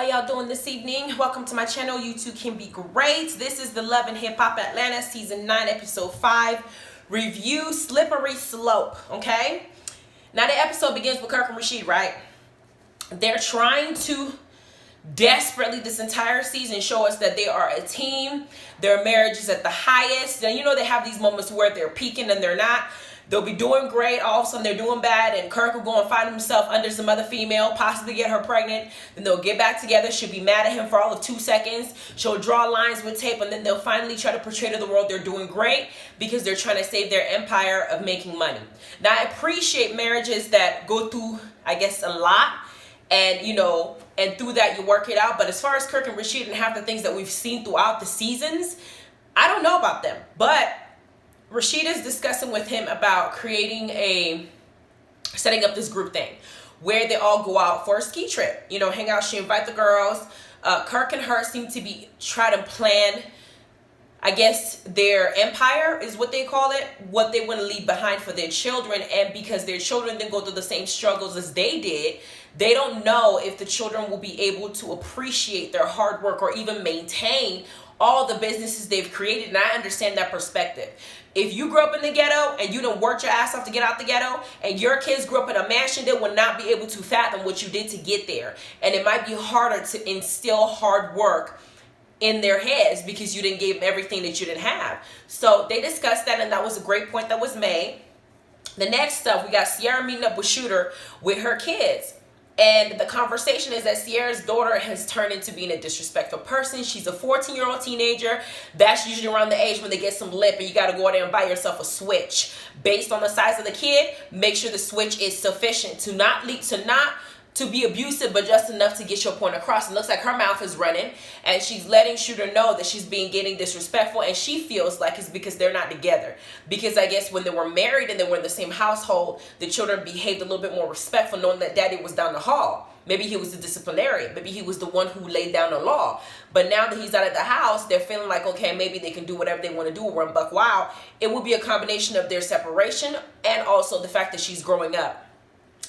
How y'all doing this evening? Welcome to my channel. You too can be great. This is the Love and Hip Hop Atlanta season 9 episode 5 review, Slippery Slope. Okay, now the episode begins with Kirk and Rashid, right? They're trying to desperately this entire season show us that they are a team. Their marriage is at the highest. And you know, they have these moments where they're peaking and they're not. They'll be doing great, all of a sudden they're doing bad, and Kirk will go and find himself under some other female, possibly get her pregnant. Then they'll get back together. She'll be mad at him for all of 2 seconds. She'll draw lines with tape, and then they'll finally try to portray to the world they're doing great because they're trying to save their empire of making money. Now, I appreciate marriages that go through, I guess, a lot, and you know, and through that you work it out. But as far as Kirk and Rashid and half the things that we've seen throughout the seasons, I don't know about them. But Rashid is discussing with him about setting up this group thing where they all go out for a ski trip, you know, hang out. She invite the girls. Kirk and her seem to be trying to plan, I guess, their empire is what they call it, what they want to leave behind for their children. And because their children didn't go through the same struggles as they did, they don't know if the children will be able to appreciate their hard work or even maintain all the businesses they've created. And I understand that perspective. If you grew up in the ghetto and you done worked your ass off to get out the ghetto, and your kids grew up in a mansion, they will not be able to fathom what you did to get there. And it might be harder to instill hard work in their heads because you didn't give them everything that you didn't have. So they discussed that, and that was a great point that was made. The next stuff, we got Sierra meeting up with Shooter with her kids. And the conversation is that Sierra's daughter has turned into being a disrespectful person. She's a 14-year-old teenager. That's usually around the age when they get some lip and you got to go out there and buy yourself a Switch. Based on the size of the kid, make sure the Switch is sufficient to not be abusive, but just enough to get your point across. It looks like her mouth is running, and she's letting Shooter know that she's getting disrespectful, and she feels like it's because they're not together. Because I guess when they were married and they were in the same household, the children behaved a little bit more respectful, knowing that daddy was down the hall. Maybe he was the disciplinarian. Maybe he was the one who laid down the law. But now that he's out of the house, they're feeling like, okay, maybe they can do whatever they want to do or run buck wild. It will be a combination of their separation and also the fact that she's growing up.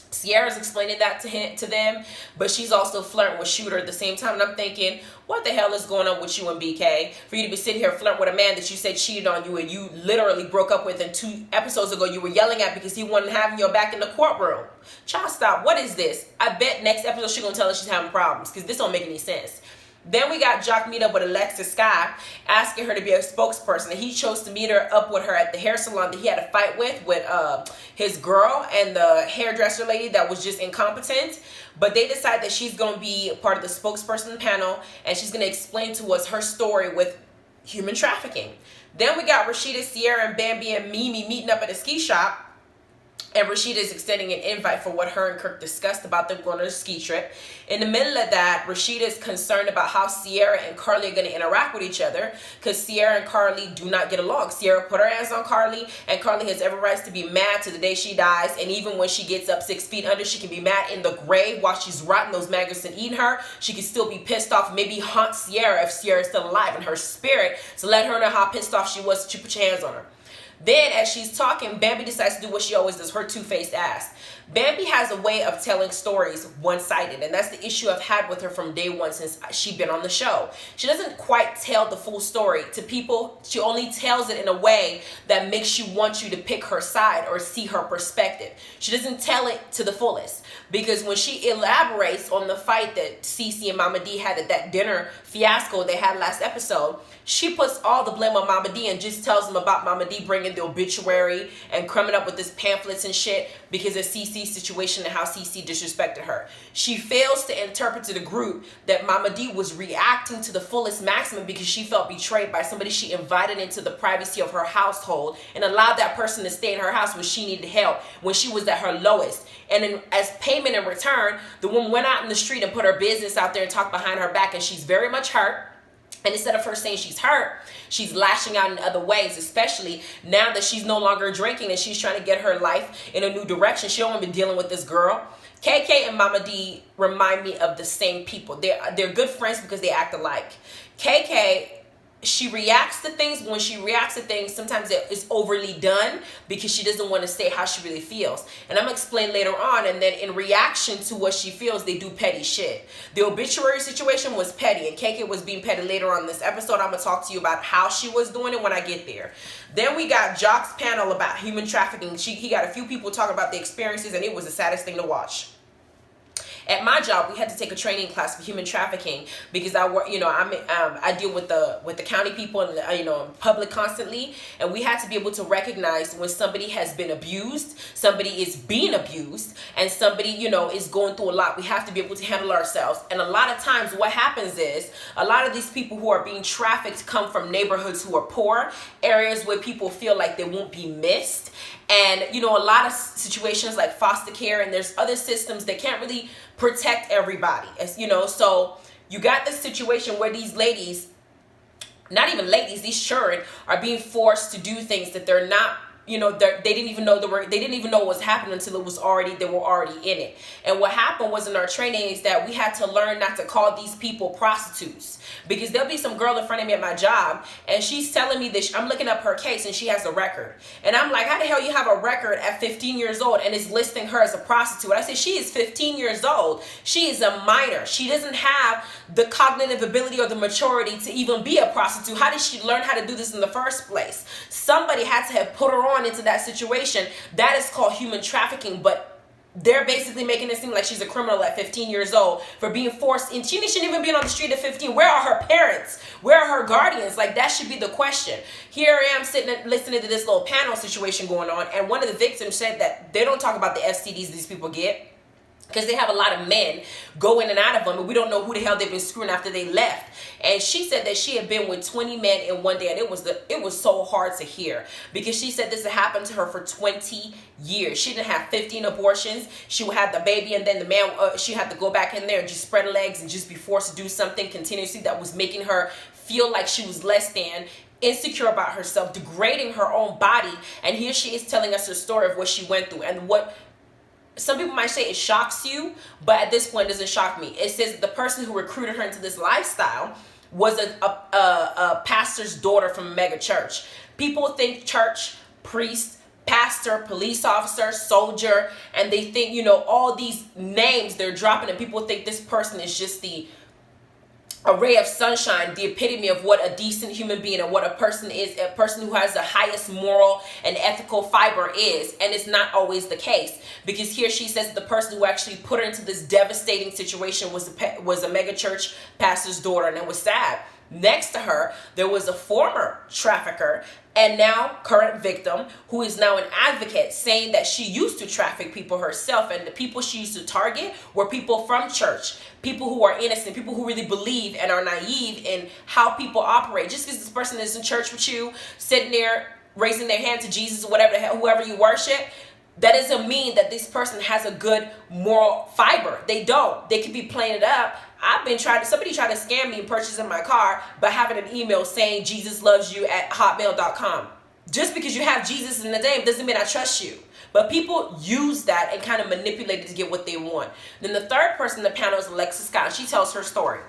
Sierra's explaining that to them, but she's also flirting with Shooter at the same time. And I'm thinking, what the hell is going on with you and BK? For you to be sitting here flirting with a man that you said cheated on you and you literally broke up with, and 2 episodes ago you were yelling at because he wasn't having your back in the courtroom. Child, stop. What is this? I bet next episode she's going to tell us she's having problems because this don't make any sense. Then we got Jock meet up with Alexis Conner, asking her to be a spokesperson. And he chose to meet her up with her at the hair salon that he had a fight with his girl and the hairdresser lady that was just incompetent. But they decide that she's going to be part of the spokesperson panel, and she's going to explain to us her story with human trafficking. Then we got Rashida, Sierra, and Bambi and Mimi meeting up at a ski shop. And Rashida is extending an invite for what her and Kirk discussed about them going on a ski trip. In the middle of that, Rashida is concerned about how Sierra and Carly are going to interact with each other because Sierra and Carly do not get along. Sierra put her hands on Carly, and Carly has every right to be mad to the day she dies. And even when she gets up 6 feet under, she can be mad in the grave while she's rotting, those maggots and eating her. She can still be pissed off, maybe haunt Sierra if Sierra is still alive in her spirit, to let her know how pissed off she was that you put your hands on her. Then, as she's talking, Bambi decides to do what she always does, her two-faced ass. Bambi has a way of telling stories one-sided, and that's the issue I've had with her from day one since she's been on the show. She doesn't quite tell the full story to people. She only tells it in a way that makes you want you to pick her side or see her perspective. She doesn't tell it to the fullest, because when she elaborates on the fight that Cece and Mama D had at that dinner fiasco they had last episode, she puts all the blame on Mama D and just tells them about Mama D bringing the obituary and coming up with this pamphlets and shit because of Cece's situation and how Cece disrespected her. She fails to interpret to the group that Mama D was reacting to the fullest maximum because she felt betrayed by somebody she invited into the privacy of her household and allowed that person to stay in her house when she needed help, when she was at her lowest. And then as payment in return, the woman went out in the street and put her business out there and talked behind her back, and she's very much hurt. And instead of her saying she's hurt, she's lashing out in other ways, especially now that she's no longer drinking and she's trying to get her life in a new direction. She don't want to be dealing with this girl. KK and Mama D remind me of the same people. They're good friends because they act alike. KK she reacts to things. When she reacts to things, sometimes it is overly done because she doesn't want to say how she really feels. And I'm going to explain later on. And then in reaction to what she feels, they do petty shit. The obituary situation was petty, and KK was being petty later on in this episode. I'm going to talk to you about how she was doing it when I get there. Then we got Jock's panel about human trafficking. He got a few people talking about the experiences, and it was the saddest thing to watch. At my job, we had to take a training class for human trafficking because I work, I deal with the county people and in public constantly, and we had to be able to recognize when somebody has been abused, somebody is being abused, and somebody is going through a lot. We have to be able to handle ourselves. And a lot of times, what happens is a lot of these people who are being trafficked come from neighborhoods who are poor, areas where people feel like they won't be missed. And, a lot of situations like foster care, and there's other systems that can't really protect everybody, so you got this situation where these ladies, not even ladies, these children are being forced to do things that they're not, they didn't even know they didn't even know what was happening until they were already in it. And what happened was in our training is that we had to learn not to call these people prostitutes, because there'll be some girl in front of me at my job, and she's telling me this. I'm looking up her case, and she has a record, and I'm like, how the hell you have a record at 15 years old and is listing her as a prostitute? I said, she is 15 years old. She is a minor. She doesn't have the cognitive ability or the maturity to even be a prostitute. How did she learn how to do this in the first place? Somebody had to have put her on into that situation. That is called human trafficking, but they're basically making it seem like she's a criminal at 15 years old for being forced in. She shouldn't even be on the street at 15. Where are her parents? Where are her guardians? Like, that should be the question. Here I am sitting and listening to this little panel situation going on, and one of the victims said that they don't talk about the STDs these people get, because they have a lot of men go in and out of them, and we don't know who the hell they've been screwing after they left. And she said that she had been with 20 men in one day, and it was so hard to hear, because she said this had happened to her for 20 years. She didn't have 15 abortions. She had the baby, and then the man, she had to go back in there and just spread her legs and just be forced to do something continuously that was making her feel like she was less than, insecure about herself, degrading her own body. And here she is telling us her story of what she went through. And what some people might say it shocks you, but at this point it doesn't shock me. It says the person who recruited her into this lifestyle was a pastor's daughter from a mega church. People think church, priest, pastor, police officer, soldier, and they think, all these names they're dropping, and people think this person is just the a ray of sunshine, the epitome of what a decent human being and what a person is, a person who has the highest moral and ethical fiber is. And it's not always the case, because here she says the person who actually put her into this devastating situation was a mega church pastor's daughter, and it was sad. Next to her, there was a former trafficker and now current victim who is now an advocate, saying that she used to traffic people herself, and the people she used to target were people from church, people who are innocent, people who really believe and are naive in how people operate. Just because this person is in church with you, sitting there raising their hand to Jesus or whatever the hell, whoever you worship, that doesn't mean that this person has a good moral fiber. They don't. They could be playing it up. Somebody tried to scam me and purchasing my car by having an email saying Jesus loves you at hotmail.com. Just because you have Jesus in the name doesn't mean I trust you. But people use that and kind of manipulate it to get what they want. Then the third person in the panel is Alexis Conner. She tells her story.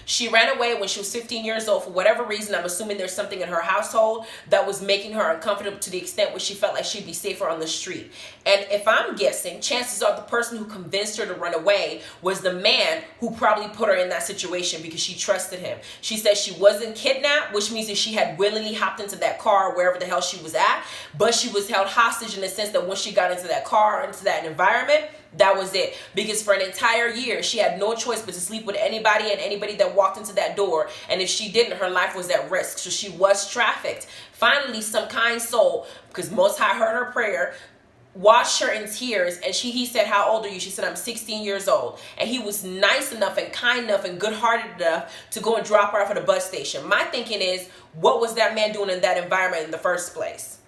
She ran away when she was 15 years old for whatever reason. I'm assuming there's something in her household that was making her uncomfortable to the extent where she felt like she'd be safer on the street. And if I'm guessing, chances are the person who convinced her to run away was the man who probably put her in that situation because she trusted him. She said she wasn't kidnapped, which means that she had willingly hopped into that car wherever the hell she was at, but she was held hostage in the sense that once she got into that car, into that environment, that was it. Because for an entire year, she had no choice but to sleep with anybody and anybody that walked into that door. And if she didn't, her life was at risk. So she was trafficked. Finally, some kind soul, because Most High heard her prayer, watched her in tears. And he said, how old are you? She said, I'm 16 years old. And he was nice enough and kind enough and good-hearted enough to go and drop her off at a bus station. My thinking is, what was that man doing in that environment in the first place?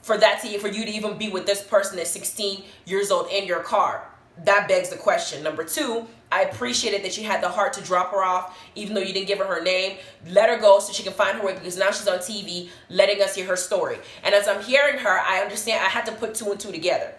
For you to even be with this person at 16 years old in your car. That begs the question. Number two, I appreciated that you had the heart to drop her off, even though you didn't give her name. Let her go so she can find her way, because now she's on TV letting us hear her story. And as I'm hearing her, I understand I had to put two and two together.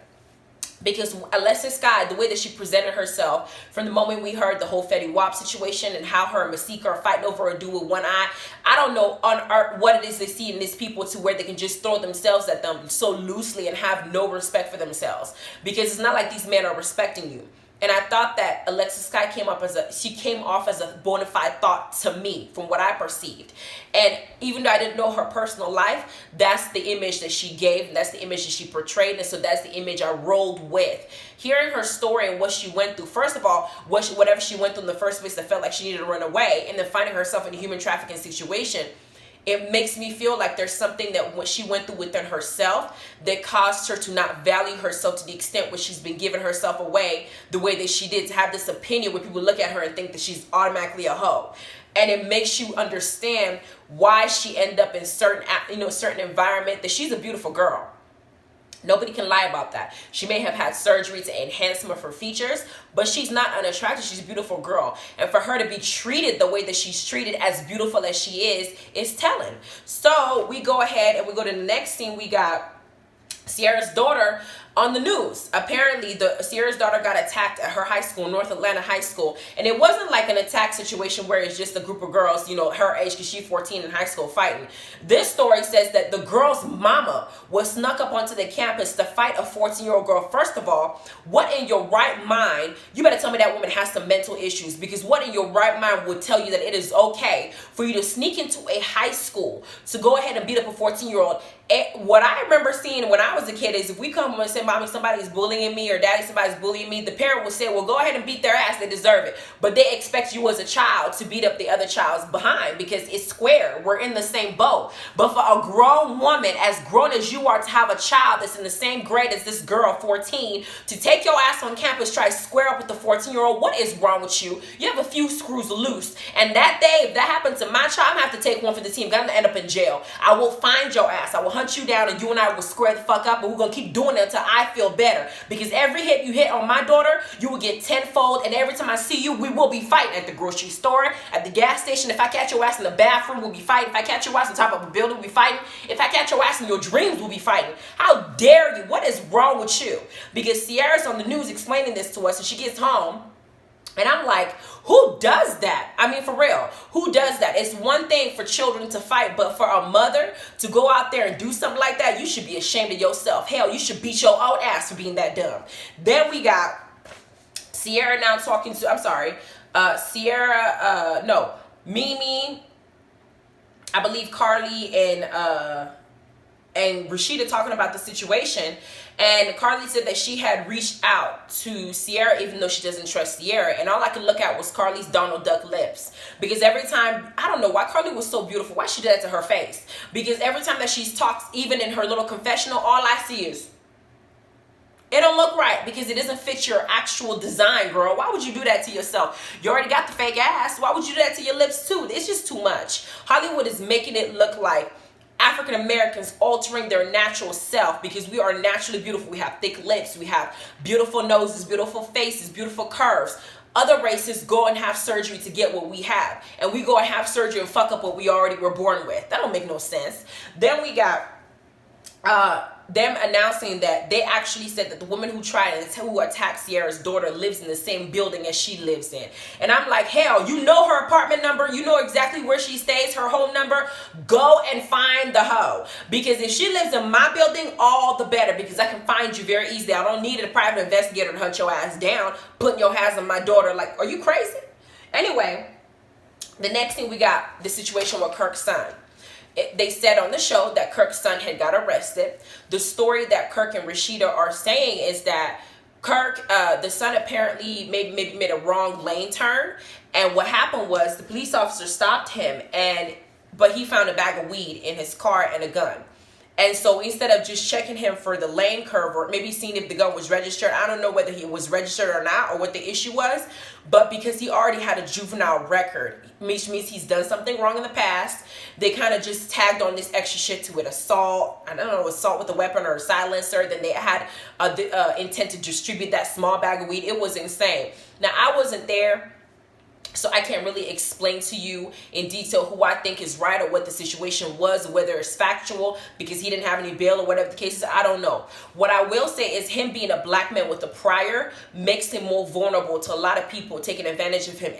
Because Alexis Sky, the way that she presented herself from the moment we heard the whole Fetty Wap situation and how her and Masika are fighting over a dude with one eye, I don't know on art what it is they see in these people to where they can just throw themselves at them so loosely and have no respect for themselves. Because it's not like these men are respecting you. And I thought that Alexis Sky came off as a bona fide thought to me from what I perceived. And even though I didn't know her personal life, that's the image that she gave, and that's the image that she portrayed, and so that's the image I rolled with. Hearing her story and what she went through, first of all, whatever she went through in the first place that felt like she needed to run away, and then finding herself in a human trafficking situation, it makes me feel like there's something that what she went through within herself that caused her to not value herself to the extent where she's been giving herself away the way that she did, to have this opinion where people look at her and think that she's automatically a hoe. And it makes you understand why she ended up in certain environment, that she's a beautiful girl. Nobody can lie about that. She may have had surgery to enhance some of her features, but she's not unattractive. She's a beautiful girl. And for her to be treated the way that she's treated, as beautiful as she is telling. So we go ahead and we go to the next scene. We got Sierra's daughter on the news. Apparently, Sierra's daughter got attacked at her high school, North Atlanta High School. And it wasn't like an attack situation where it's just a group of girls, her age, because she's 14 in high school, fighting. This story says that the girl's mama was snuck up onto the campus to fight a 14-year-old girl. First of all, what in your right mind, you better tell me that woman has some mental issues, because what in your right mind would tell you that it is okay for you to sneak into a high school to go ahead and beat up a 14-year-old? What I remember seeing when I was a kid is, if we come home and say, mommy, somebody's bullying me, or daddy, somebody's bullying me, the parent will say, well, go ahead and beat their ass, they deserve it. But they expect you as a child to beat up the other child's behind, because it's square, we're in the same boat. But for a grown woman, as grown as you are, to have a child that's in the same grade as this girl, 14, to take your ass on campus, try to square up with the 14-year-old, what is wrong with you? You have a few screws loose. And that day, if that happened to my child, I'm going to have to take one for the team. I'm going to end up in jail. I will find your ass. I will hunt you down, and you and I will square the fuck up, and we're going to keep doing it until I feel better. Because every hit you hit on my daughter, you will get tenfold, and every time I see you, we will be fighting at the grocery store, at the gas station. If I catch your ass in the bathroom, we'll be fighting. If I catch your ass on top of a building, we'll be fighting. If I catch your ass in your dreams, we'll be fighting. How dare you? What is wrong with you? Because Sierra's on the news explaining this to us, and she gets home, and I'm like, who does that? I mean, for real, who does that? It's one thing for children to fight, but for a mother to go out there and do something like that, you should be ashamed of yourself. Hell, you should beat your own ass for being that dumb. Then we got Sierra now talking to, Mimi, I believe Carly and Rashida talking about the situation. And Carly said that she had reached out to Sierra even though she doesn't trust Sierra. And all I could look at was Carly's Donald Duck lips. Because every time, I don't know why Carly was so beautiful. Why she did that to her face? Because every time that she talks, even in her little confessional, all I see is, it don't look right, because it doesn't fit your actual design, girl. Why would you do that to yourself? You already got the fake ass. Why would you do that to your lips too? It's just too much. Hollywood is making it look like African Americans altering their natural self, because we are naturally beautiful. We have thick lips, we have beautiful noses, beautiful faces, beautiful curves. Other races go and have surgery to get what we have, and we go and have surgery and fuck up what we already were born with. That don't make no sense. Then we got them announcing that they actually said that the woman who attacked Sierra's daughter lives in the same building as she lives in. And I'm like, hell, you know her apartment number, you know exactly where she stays, her home number. Go and find the hoe, because if she lives in my building, all the better, because I can find you very easily. I don't need a private investigator to hunt your ass down, putting your hands on my daughter. Like, are you crazy? Anyway, the next thing we got, the situation with Kirk's son. They said on the show that Kirk's son had got arrested. The story that Kirk and Rashida are saying is that Kirk, the son apparently maybe made a wrong lane turn. And what happened was the police officer stopped him, but he found a bag of weed in his car and a gun. And so instead of just checking him for the lane curve, or maybe seeing if the gun was registered, I don't know whether he was registered or not, or what the issue was, but because he already had a juvenile record, which means he's done something wrong in the past, they kind of just tagged on this extra shit to it. Assault with a weapon or a silencer. Then they had the intent to distribute that small bag of weed. It was insane. Now, I wasn't there, So I can't really explain to you in detail who I think is right or what the situation was, whether it's factual because he didn't have any bail or whatever the case is. I don't know. What I will say is him being a black man with a prior makes him more vulnerable to a lot of people taking advantage of him,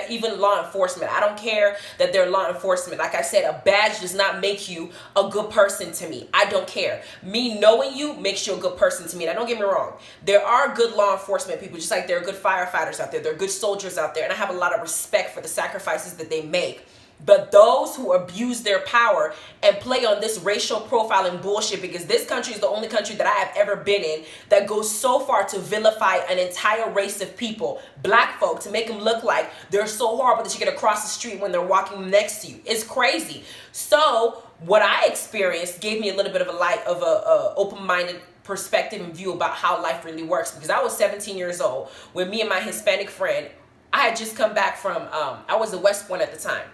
even law enforcement. I don't care that they're law enforcement. Like I said, a badge does not make you a good person to me. I don't care. Me knowing you makes you a good person to me. Now, don't get me wrong. There are good law enforcement people, just like there are good firefighters out there. There are good soldiers out there. And I have a lot of respect for the sacrifices that they make. But those who abuse their power and play on this racial profiling bullshit, because this country is the only country that I have ever been in that goes so far to vilify an entire race of people, black folk, to make them look like they're so horrible that you get across the street when they're walking next to you. It's crazy. So what I experienced gave me a little bit of a open-minded perspective and view about how life really works, because I was 17 years old when me and my Hispanic friend, I had just come back from, I was at West Point at the time,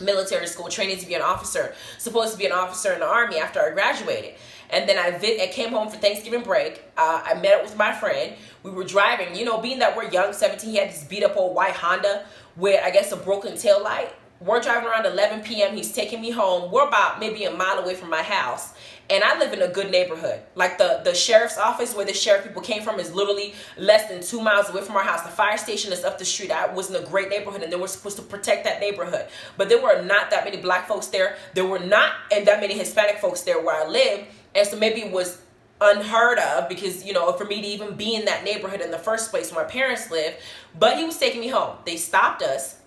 military school, training to be an officer, supposed to be an officer in the Army after I graduated. And then I came home for Thanksgiving break. I met up with my friend. We were driving, you know, being that we're young, 17, he had this beat up old white Honda with, I guess, a broken tail light. We're driving around 11 p.m. He's taking me home. We're about maybe a mile away from my house. And I live in a good neighborhood. Like the sheriff's office where the sheriff people came from is literally less than 2 miles away from our house. The fire station is up the street. I was in a great neighborhood and they were supposed to protect that neighborhood. But there were not that many black folks there. There were not and that many Hispanic folks there where I live. And so maybe it was unheard of because, you know, for me to even be in that neighborhood in the first place where my parents live. But he was taking me home. They stopped us.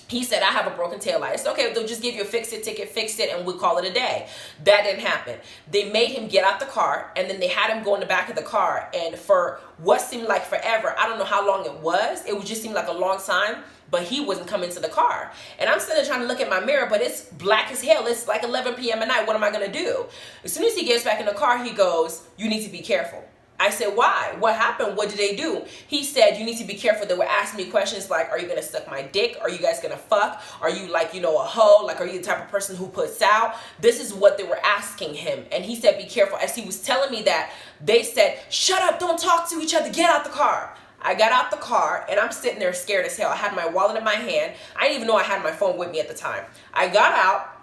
He said, I have a broken tail light. I said, okay, they'll just give you a fix-it ticket, fix it, and we'll call it a day. That didn't happen. They made him get out the car, and then they had him go in the back of the car. And for what seemed like forever, I don't know how long it would just seem like a long time, but he wasn't coming to the car. And I'm sitting there trying to look at my mirror, but it's black as hell. It's like 11 p.m. at night. What am I going to do? As soon as he gets back in the car, he goes, you need to be careful. I said, why? What happened? What did they do? He said, you need to be careful. They were asking me questions like, are you going to suck my dick? Are you guys going to fuck? Are you like, you know, a hoe? Like, are you the type of person who puts out? This is what they were asking him. And he said, be careful. As he was telling me that, they said, shut up. Don't talk to each other. Get out the car. I got out the car and I'm sitting there scared as hell. I had my wallet in my hand. I didn't even know I had my phone with me at the time. I got out.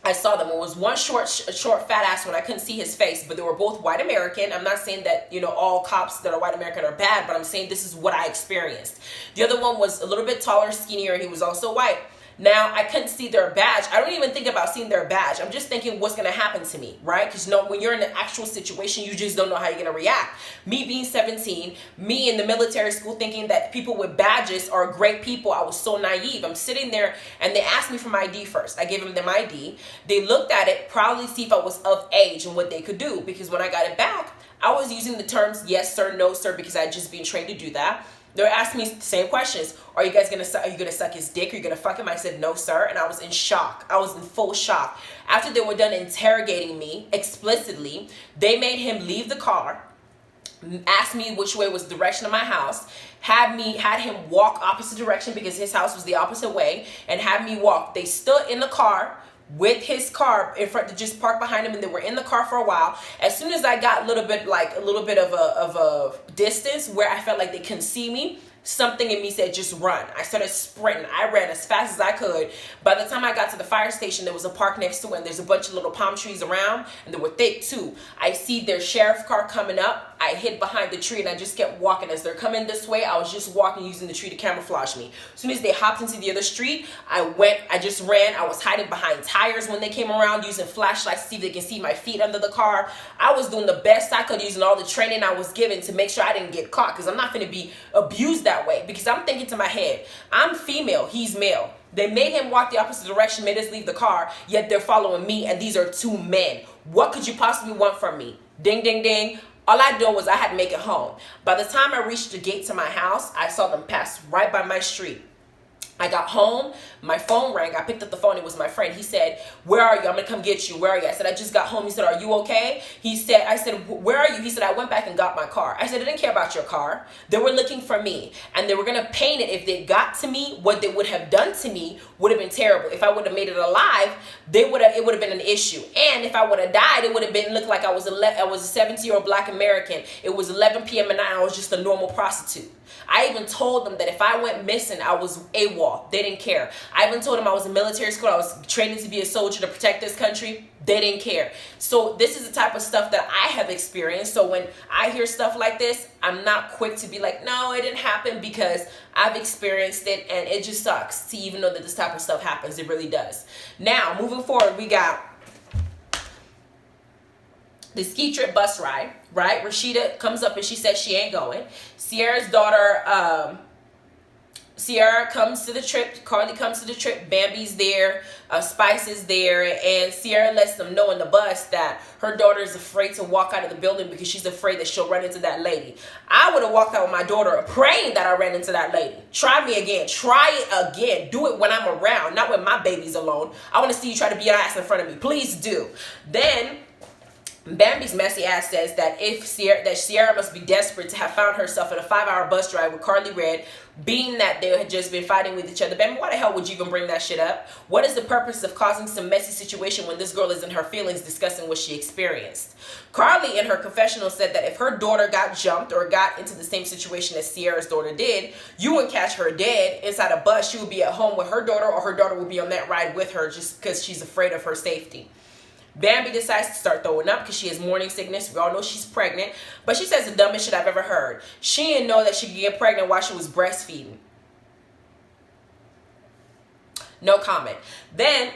I saw them. It was one short, fat ass one. I couldn't see his face, but they were both white American. I'm not saying that, you know, all cops that are white American are bad, but I'm saying this is what I experienced. The other one was a little bit taller, skinnier, and he was also white. Now, I couldn't see their badge. I don't even think about seeing their badge. I'm just thinking what's going to happen to me, right? Because, you know, when you're in an actual situation, you just don't know how you're going to react. Me being 17, me in the military school thinking that people with badges are great people. I was so naive. I'm sitting there and they asked me for my ID first. I gave them my ID. They looked at it, probably see if I was of age and what they could do. Because when I got it back, I was using the terms yes, sir, no, sir, because I had just been trained to do that. They were asking me the same questions. Are you gonna suck his dick? Are you gonna fuck him? I said, no, sir. And I was in shock. I was in full shock. After they were done interrogating me explicitly, they made him leave the car, asked me which way was the direction of my house, had him walk opposite direction because his house was the opposite way, and had me walk. They stood in the car with his car in front, to just park behind him, and they were in the car for a while. As soon as I got a little bit of a distance where I felt like they couldn't see me, something in me said, just run. I started sprinting. I ran as fast as I could. By the time I got to the fire station, there was a park next to it, and there's a bunch of little palm trees around, and they were thick too. I see their sheriff car coming up. I hid behind the tree, and I just kept walking. As they're coming this way, I was just walking, using the tree to camouflage me. As soon as they hopped into the other street, I just ran. I was hiding behind tires when they came around, using flashlights to see if they can see my feet under the car. I was doing the best I could, using all the training I was given to make sure I didn't get caught, because I'm not going to be abused that way. Because I'm thinking to my head, I'm female, he's male. They made him walk the opposite direction, made us leave the car, yet they're following me, and these are two men. What could you possibly want from me? Ding, ding, ding. All I knew was I had to make it home. By the time I reached the gate to my house, I saw them pass right by my street. I got home, my phone rang. I picked up the phone. It was my friend. He said, "Where are you? I'm going to come get you. Where are you?" I said, "I just got home." He said, "Are you okay?" I said, "Where are you?" He said, "I went back and got my car." I said, "I didn't care about your car. They were looking for me, and they were going to paint it. If they got to me, what they would have done to me would have been terrible. If I would have made it alive, it would have been an issue. And if I would have died, it would have been looked like I was a 70-year-old Black American. It was 11 p.m. at night. I was just a normal prostitute." I even told them that if I went missing, I was AWOL. They didn't care. I even told them I was in military school. I was training to be a soldier to protect this country. They didn't care. So this is the type of stuff that I have experienced. So when I hear stuff like this, I'm not quick to be like, no, it didn't happen, because I've experienced it, and it just sucks to even know that this type of stuff happens. It really does. Now, moving forward, we got the ski trip bus ride, right? Rashida comes up and she says she ain't going. Sierra's daughter, Sierra comes to the trip. Carly comes to the trip. Bambi's there. Spice is there. And Sierra lets them know in the bus that her daughter is afraid to walk out of the building because she's afraid that she'll run into that lady. I would have walked out with my daughter praying that I ran into that lady. Try me again. Try it again. Do it when I'm around, not when my baby's alone. I want to see you try to be your ass in front of me. Please do. Then Bambi's messy ass says that Sierra must be desperate to have found herself in a 5-hour bus ride with Carly Red, being that they had just been fighting with each other. Bambi, why the hell would you even bring that shit up? What is the purpose of causing some messy situation when this girl is in her feelings discussing what she experienced? Carly in her confessional said that if her daughter got jumped or got into the same situation as Sierra's daughter did, you would catch her dead inside a bus. She would be at home with her daughter, or her daughter would be on that ride with her just because she's afraid of her safety. Bambi decides to start throwing up because she has morning sickness. We all know she's pregnant. But she says the dumbest shit I've ever heard. She didn't know that she could get pregnant while she was breastfeeding. No comment. Then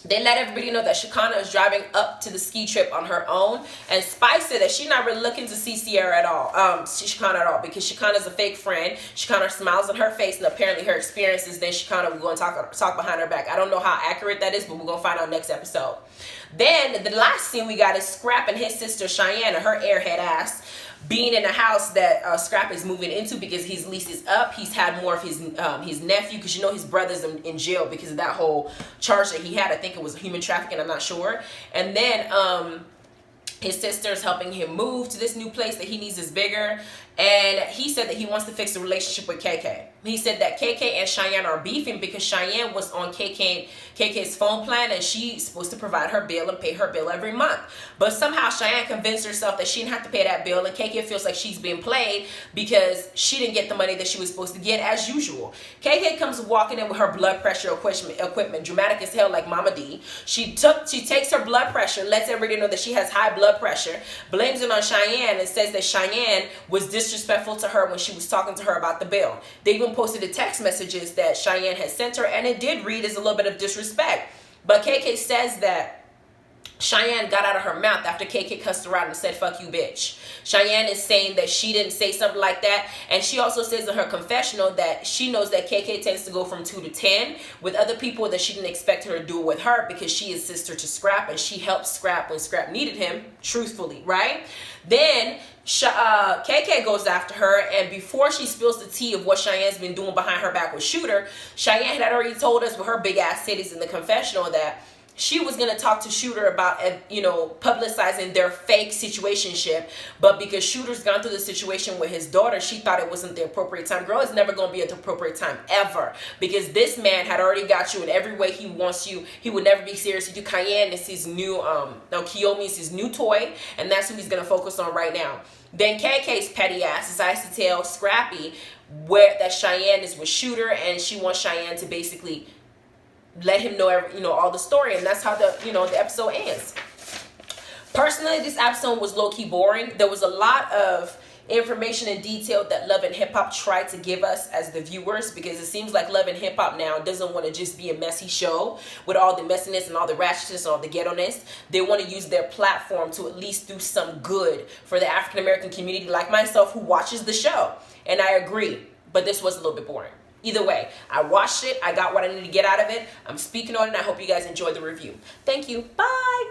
they let everybody know that Shekinah is driving up to the ski trip on her own. And Spice said that she's not really looking to see Sierra at all. Shekinah at all. Because Shekinah's a fake friend. Shekinah smiles on her face. And apparently her experiences, then Shekinah will go and talk behind her back. I don't know how accurate that is, but we're going to find out next episode. Then the last scene we got is Scrap and his sister Cheyenne, her airhead ass, being in a house that Scrap is moving into because his lease is up. He's had more of his nephew, because you know his brother's in jail because of that whole charge that he had. I think it was human trafficking, I'm not sure. And then his sister is helping him move to this new place that he needs is bigger. And he said that he wants to fix the relationship with KK. He said that KK and Cheyenne are beefing because Cheyenne was on KK's phone plan, and she's supposed to provide her bill and pay her bill every month. But somehow Cheyenne convinced herself that she didn't have to pay that bill, and KK feels like she's being played because she didn't get the money that she was supposed to get as usual. KK comes walking in with her blood pressure equipment, dramatic as hell like Mama D. She takes her blood pressure, lets everybody know that she has high blood pressure, blames it on Cheyenne, and says that Cheyenne was disrespectful to her when she was talking to her about the bill. They even posted the text messages that Cheyenne had sent her, and it did read as a little bit of disrespect. But KK says that Cheyenne got out of her mouth after KK cussed her out and said, "Fuck you, bitch." Cheyenne is saying that she didn't say something like that. And she also says in her confessional that she knows that KK tends to go from 2 to 10 with other people, that she didn't expect her to do it with her because she is sister to Scrap, and she helped Scrap when Scrap needed him, truthfully, right? Then KK goes after her, and before she spills the tea of what Cheyenne's been doing behind her back with Shooter, Cheyenne had already told us with her big ass titties in the confessional that she was going to talk to Shooter about, publicizing their fake situationship. But because Shooter's gone through the situation with his daughter, she thought it wasn't the appropriate time. Girl, it's never going to be at the appropriate time, ever. Because this man had already got you in every way he wants you. He would never be serious with you. Cayenne is his new, Kiyomi is his new toy. And that's who he's going to focus on right now. Then KK's petty ass decides to tell Scrappy that Cheyenne is with Shooter, and she wants Cheyenne to basically let him know all the story, and that's how the episode ends. Personally, this episode was low-key boring. There was a lot of information and detail that Love and Hip Hop tried to give us as the viewers, because it seems like Love and Hip Hop now doesn't want to just be a messy show with all the messiness and all the ratchetness and all the ghetto-ness. They want to use their platform to at least do some good for the African American community like myself who watches the show. And I agree, but this was a little bit boring. Either way, I watched it. I got what I needed to get out of it. I'm speaking on it, and I hope you guys enjoyed the review. Thank you. Bye.